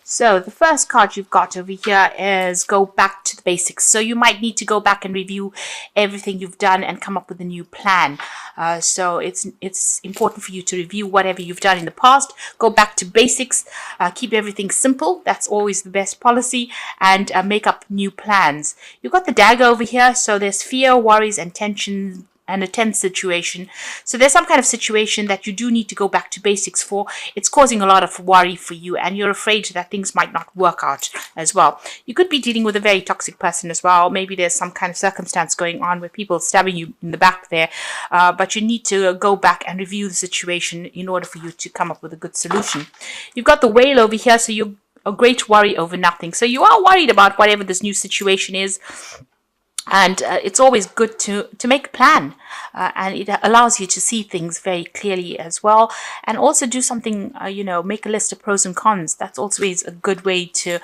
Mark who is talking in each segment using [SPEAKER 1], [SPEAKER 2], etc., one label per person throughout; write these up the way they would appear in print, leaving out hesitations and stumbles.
[SPEAKER 1] So the first card you've got over here is go back to the basics. So you might need to go back and review everything you've done and come up with a new plan. So it's important for you to review whatever you've done in the past. Go back to basics. Keep everything simple. That's always the best policy. And make up new plans. You've got the dagger over here. So there's fear, worries, and tension and a tense situation. So there's some kind of situation that you do need to go back to basics for. It's causing a lot of worry for you and you're afraid that things might not work out as well. You could be dealing with a very toxic person as well. Maybe there's some kind of circumstance going on where people stabbing you in the back there. But you need to go back and review the situation in order for you to come up with a good solution. You've got the whale over here. So you're a great worry over nothing. So you are worried about whatever this new situation is. And it's always good to make a plan, and it allows you to see things very clearly as well, and also do something, make a list of pros and cons. That's always a good way to,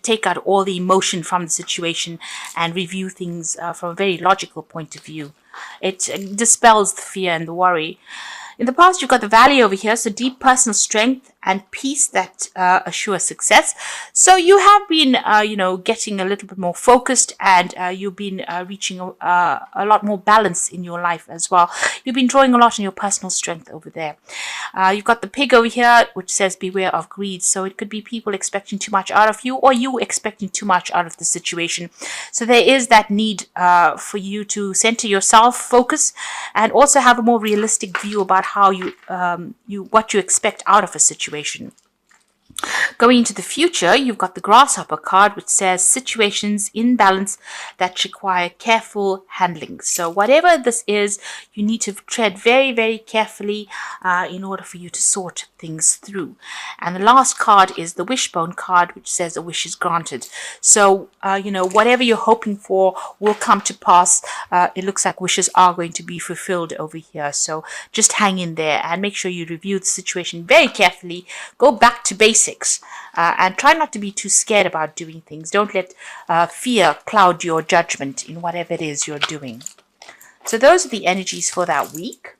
[SPEAKER 1] take out all the emotion from the situation and review things from a very logical point of view. It dispels the fear and the worry. In the past, you've got the valley over here, so deep personal strength and peace that assure success. So you have been, getting a little bit more focused, and you've been reaching a lot more balance in your life as well. You've been drawing a lot on your personal strength over there. You've got the pig over here, which says beware of greed. So it could be people expecting too much out of you, or you expecting too much out of the situation. So there is that need for you to center yourself, focus, and also have a more realistic view about how what you expect out of a situation. Going into the future, you've got the grasshopper card, which says situations in balance that require careful handling. So whatever this is, you need to tread very, very carefully in order for you to sort things through. And the last card is the wishbone card, which says a wish is granted. So, whatever you're hoping for will come to pass. It looks like wishes are going to be fulfilled over here. So just hang in there and make sure you review the situation very carefully. Go back to basics. And try not to be too scared about doing things. Don't let fear cloud your judgment in whatever it is you're doing. So those are the energies for that week.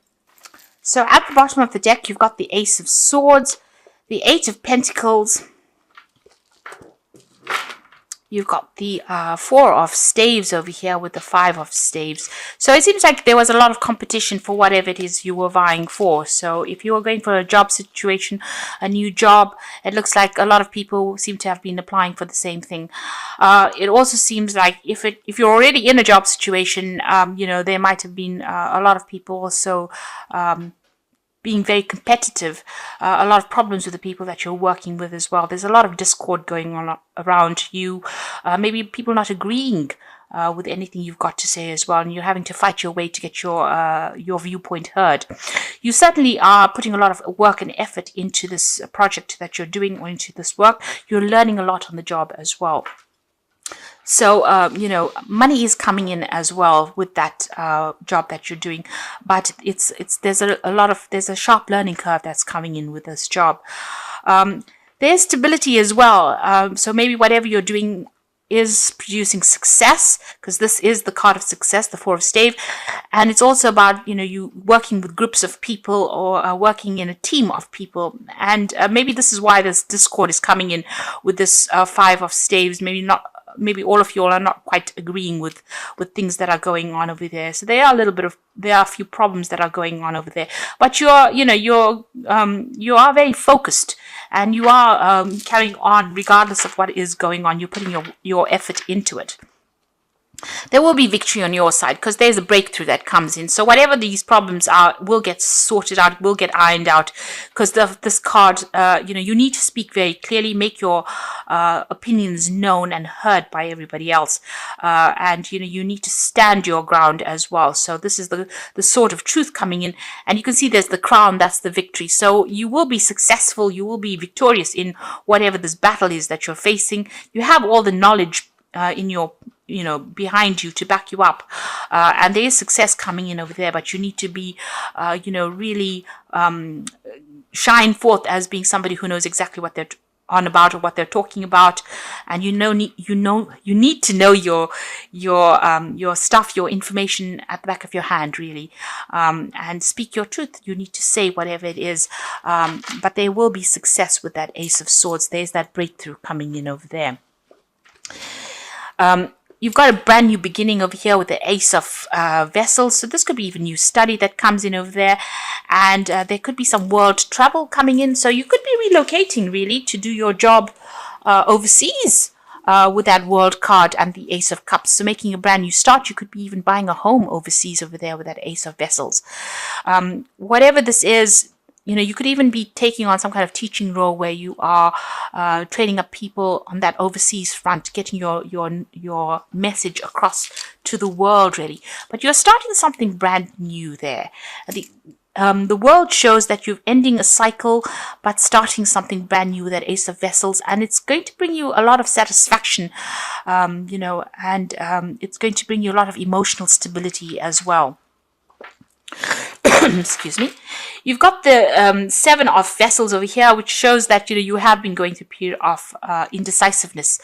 [SPEAKER 1] So at the bottom of the deck, you've got the Ace of Swords, the Eight of Pentacles. You've got the Four of Staves over here with the Five of Staves. So it seems like there was a lot of competition for whatever it is you were vying for. So if you were going for a job situation, a new job, it looks like a lot of people seem to have been applying for the same thing. It also seems like if you're already in a job situation, there might have been a lot of people also being very competitive, a lot of problems with the people that you're working with as well. There's a lot of discord going on around you, maybe people not agreeing with anything you've got to say as well, and you're having to fight your way to get your viewpoint heard. You certainly are putting a lot of work and effort into this project that you're doing, or into this work. You're learning a lot on the job as well. So, money is coming in as well with that job that you're doing, but there's a sharp learning curve that's coming in with this job. There's stability as well. So maybe whatever you're doing is producing success, because this is the card of success, the Four of Staves, and it's also about you working with groups of people, or working in a team of people, and maybe this is why this discord is coming in with this Five of Staves. Maybe all of you all are not quite agreeing with things that are going on over there. So there are a few problems that are going on over there. But you are very focused, and you are carrying on regardless of what is going on. You're putting your effort into it. There will be victory on your side, because there's a breakthrough that comes in. So whatever these problems are will get sorted out, will get ironed out, because this card, you need to speak very clearly, make your opinions known and heard by everybody else. And, you need to stand your ground as well. So this is the sword of truth coming in. And you can see there's the crown, that's the victory. So you will be successful, you will be victorious in whatever this battle is that you're facing. You have all the knowledge in your behind you to back you up, and there is success coming in over there, but you need to be really shine forth as being somebody who knows exactly what they're on about, or what they're talking about, and you need to know your stuff, your information at the back of your hand, really, and speak your truth. You need to say whatever it is, but there will be success with that Ace of Swords. There's that breakthrough coming in over there. You've got a brand new beginning over here with the Ace of Vessels. So this could be even new study that comes in over there. And there could be some world travel coming in. So you could be relocating, really, to do your job overseas with that World card and the Ace of Cups. So making a brand new start. You could be even buying a home overseas over there with that Ace of Vessels. Whatever this is, you could even be taking on some kind of teaching role where you are training up people on that overseas front, getting your message across to the world, really. But you're starting something brand new there. The world shows that you're ending a cycle, but starting something brand new with that Ace of Vessels, and it's going to bring you a lot of satisfaction, and it's going to bring you a lot of emotional stability as well. Excuse me. You've got the Seven of Vessels over here, which shows that you have been going through a period of indecisiveness,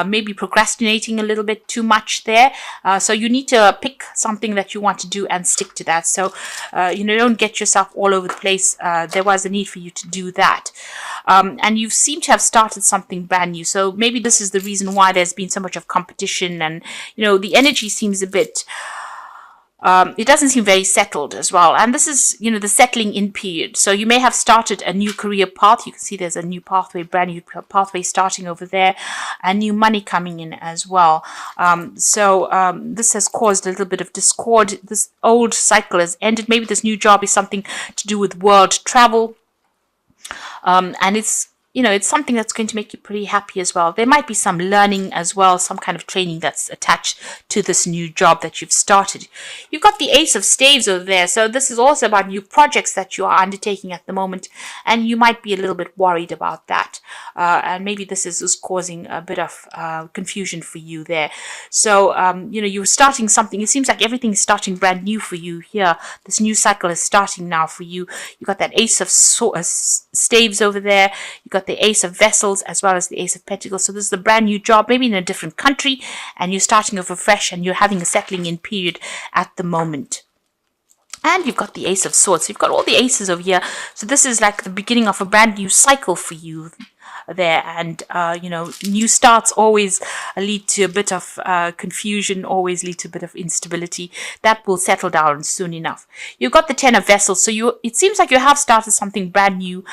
[SPEAKER 1] maybe procrastinating a little bit too much there. So you need to pick something that you want to do and stick to that. So don't get yourself all over the place. There was a need for you to do that, and you seem to have started something brand new. So maybe this is the reason why there's been so much of competition, and the energy seems a bit. It doesn't seem very settled as well. And this is, the settling in period. So you may have started a new career path. You can see there's a new pathway, brand new pathway starting over there, and new money coming in as well. This has caused a little bit of discord. This old cycle has ended. Maybe this new job is something to do with world travel. And it's something that's going to make you pretty happy as well. There might be some learning as well, some kind of training that's attached to this new job that you've started. You've got the Ace of Staves over there. So this is also about new projects that you are undertaking at the moment, and you might be a little bit worried about that. And maybe this is causing a bit of confusion for you there. So, you're starting something. It seems like everything is starting brand new for you here. This new cycle is starting now for you. You've got that Ace of Staves over there. You've got the Ace of Vessels as well as the Ace of Pentacles. So this is a brand new job, maybe in a different country, and you're starting over fresh, and you're having a settling in period at the moment. And you've got the Ace of Swords. So you've got all the aces over here. So this is like the beginning of a brand new cycle for you there. And, new starts always lead to a bit of confusion, always lead to a bit of instability. That will settle down soon enough. You've got the Ten of Vessels. So it seems like you have started something brand new,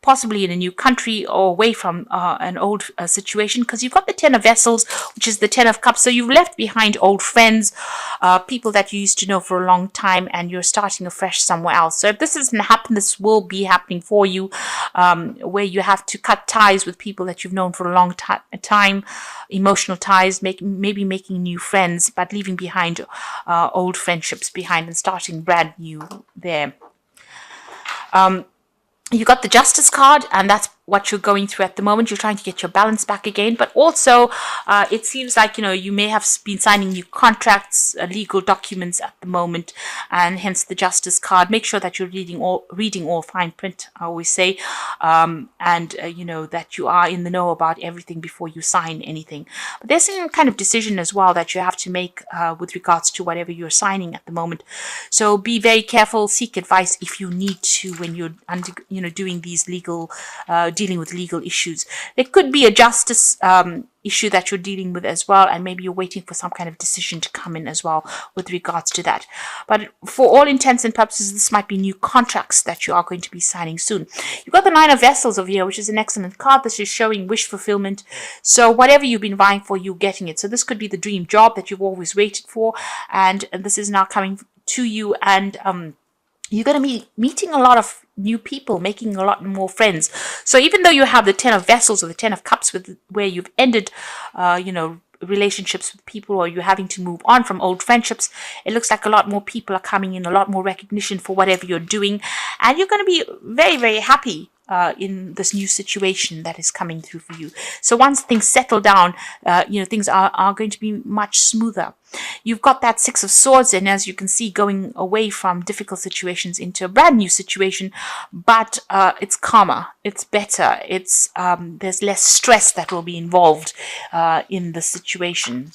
[SPEAKER 1] possibly in a new country or away from an old situation, because you've got the Ten of Vessels, which is the Ten of Cups. So you've left behind old friends, people that you used to know for a long time, and you're starting afresh somewhere else. So if this hasn't happened, this will be happening for you, where you have to cut ties with people that you've known for a long time, emotional ties, maybe making new friends, but leaving behind old friendships behind and starting brand new there. You got the Justice card, and that's what you're going through at the moment. You're trying to get your balance back again, but also it seems like you may have been signing new contracts, legal documents at the moment, and hence the Justice card. Make sure that you're reading all fine print, I always say, and that you are in the know about everything before you sign anything. But there's some kind of decision as well that you have to make with regards to whatever you're signing at the moment. So be very careful. Seek advice if you need to when you're doing these dealing with legal issues. There could be a justice issue that you're dealing with as well, and maybe you're waiting for some kind of decision to come in as well with regards to that. But for all intents and purposes, this might be new contracts that you are going to be signing soon. You've got the Nine of Vessels over here, which is an excellent card. This is showing wish fulfillment. So whatever you've been vying for, you're getting it. So this could be the dream job that you've always waited for, and this is now coming to you, and you're going to be meeting a lot of new people, making a lot more friends. So even though you have the Ten of Vessels or the Ten of Cups where you've ended, relationships with people, or you're having to move on from old friendships, it looks like a lot more people are coming in, a lot more recognition for whatever you're doing, and you're going to be very, very happy in this new situation that is coming through for you. So once things settle down, things are going to be much smoother. You've got that Six of Swords, and as you can see, going away from difficult situations into a brand new situation, but it's calmer, it's better, it's there's less stress that will be involved in the situation.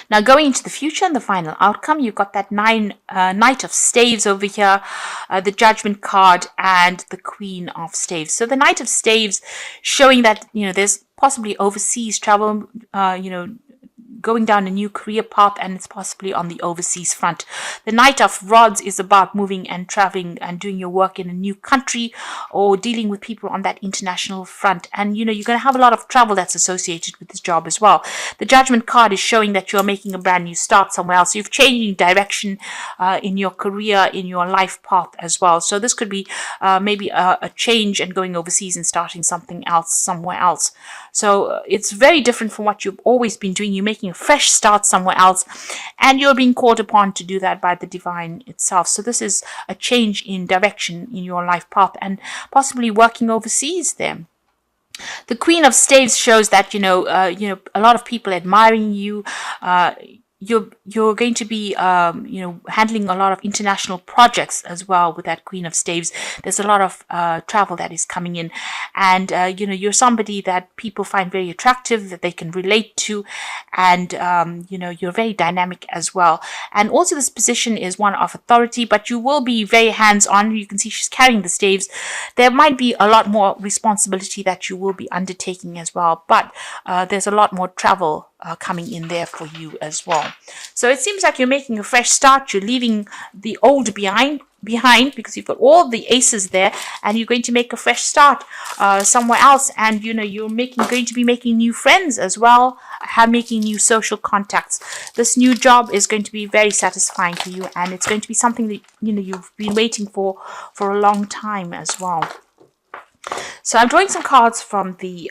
[SPEAKER 1] Now, going into the future and the final outcome, you've got that Knight of Staves over here, the Judgment card, and the Queen of Staves. So the Knight of Staves showing that, there's possibly overseas travel, going down a new career path, and it's possibly on the overseas front. The Knight of Rods is about moving and traveling and doing your work in a new country or dealing with people on that international front. And, you're going to have a lot of travel that's associated with this job as well. The Judgment card is showing that you're making a brand new start somewhere else. You've changing direction in your career, in your life path as well. So this could be maybe a change and going overseas and starting something else somewhere else. So it's very different from what you've always been doing. You're making a fresh start somewhere else, and you're being called upon to do that by the divine itself. So this is a change in direction in your life path, and possibly working overseas there. The Queen of Staves shows that a lot of people admiring you. You're going to be handling a lot of international projects as well with that Queen of Staves. There's a lot of travel that is coming in, and you're somebody that people find very attractive, that they can relate to, and you're very dynamic as well. And also this position is one of authority, but you will be very hands-on. You can see she's carrying the staves. There might be a lot more responsibility that you will be undertaking as well, but there's a lot more travel coming in there for you as well. So it seems like you're making a fresh start. You're leaving the old behind because you've got all the aces there, and you're going to make a fresh start somewhere else. And you're going to be making new friends as well, making new social contacts. This new job is going to be very satisfying for you, and it's going to be something that you've been waiting for a long time as well. So I'm drawing some cards from the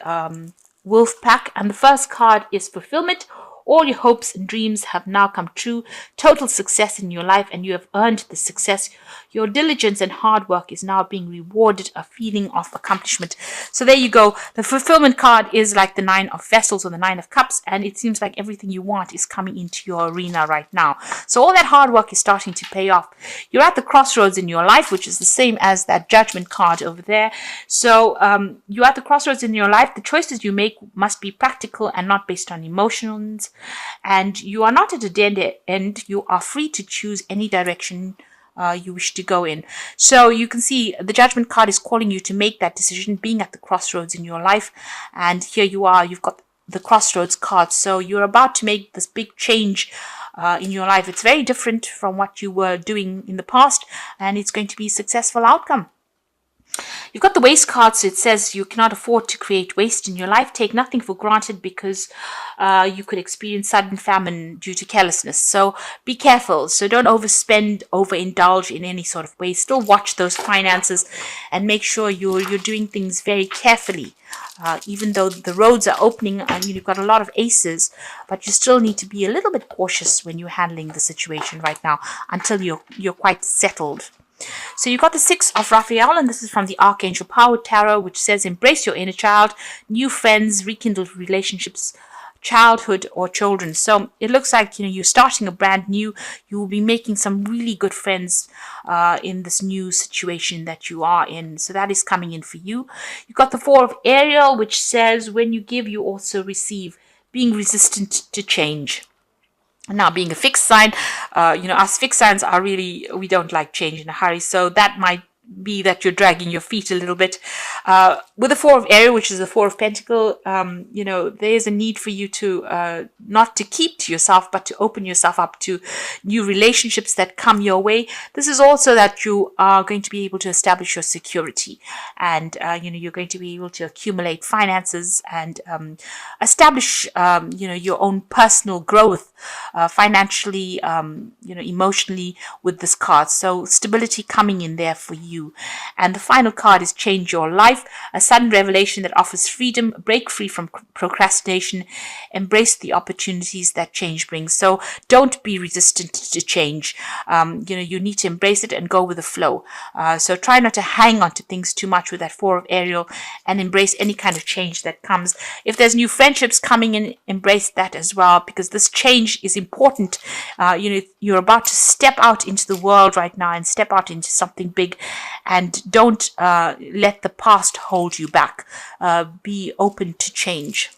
[SPEAKER 1] Wolf Pack, and the first card is Fulfillment. All your hopes and dreams have now come true. Total success in your life, and you have earned the success. Your diligence and hard work is now being rewarded, a feeling of accomplishment. So there you go. The Fulfillment card is like the Nine of Vessels or the Nine of Cups, and it seems like everything you want is coming into your arena right now. So all that hard work is starting to pay off. You're at the crossroads in your life, which is the same as that Judgment card over there. So you're at the crossroads in your life. The choices you make must be practical and not based on emotions. And you are not at a dead end. You are free to choose any direction you wish to go in. So you can see the Judgment card is calling you to make that decision, being at the crossroads in your life. And here you are, you've got the crossroads card. So you're about to make this big change in your life. It's very different from what you were doing in the past, and it's going to be a successful outcome. You've got the Waste card, so it says you cannot afford to create waste in your life. Take nothing for granted because you could experience sudden famine due to carelessness. So be careful. So don't overspend, overindulge in any sort of way. Still watch those finances and make sure you're doing things very carefully. Even though the roads are opening and you've got a lot of aces, but you still need to be a little bit cautious when you're handling the situation right now until you're quite settled. So you've got the Six of Raphael, and this is from the Archangel Power Tarot, which says embrace your inner child, new friends, rekindled relationships, childhood or children. So it looks like you're starting a brand new. You will be making some really good friends in this new situation that you are in. So that is coming in for you. You've got the Four of Ariel, which says when you give, you also receive, being resistant to change. Now, being a fixed sign, us fixed signs are really, we don't like change in a hurry. So that might be that you're dragging your feet a little bit. With the Four of Ariel, which is the Four of Pentacle, there's a need for you to not to keep to yourself, but to open yourself up to new relationships that come your way. This is also that you are going to be able to establish your security, and you're going to be able to accumulate finances and establish your own personal growth financially, emotionally with this card. So stability coming in there for you. you. And the final card is change your life, a sudden revelation that offers freedom, break free from procrastination, embrace the opportunities that change brings. So don't be resistant to change. You need to embrace it and go with the flow. So try not to hang on to things too much with that Four of Ariel, and embrace any kind of change that comes. If there's new friendships coming in, embrace that as well, because this change is important. You're about to step out into the world right now and step out into something big, and don't let the past hold you back. Be open to change.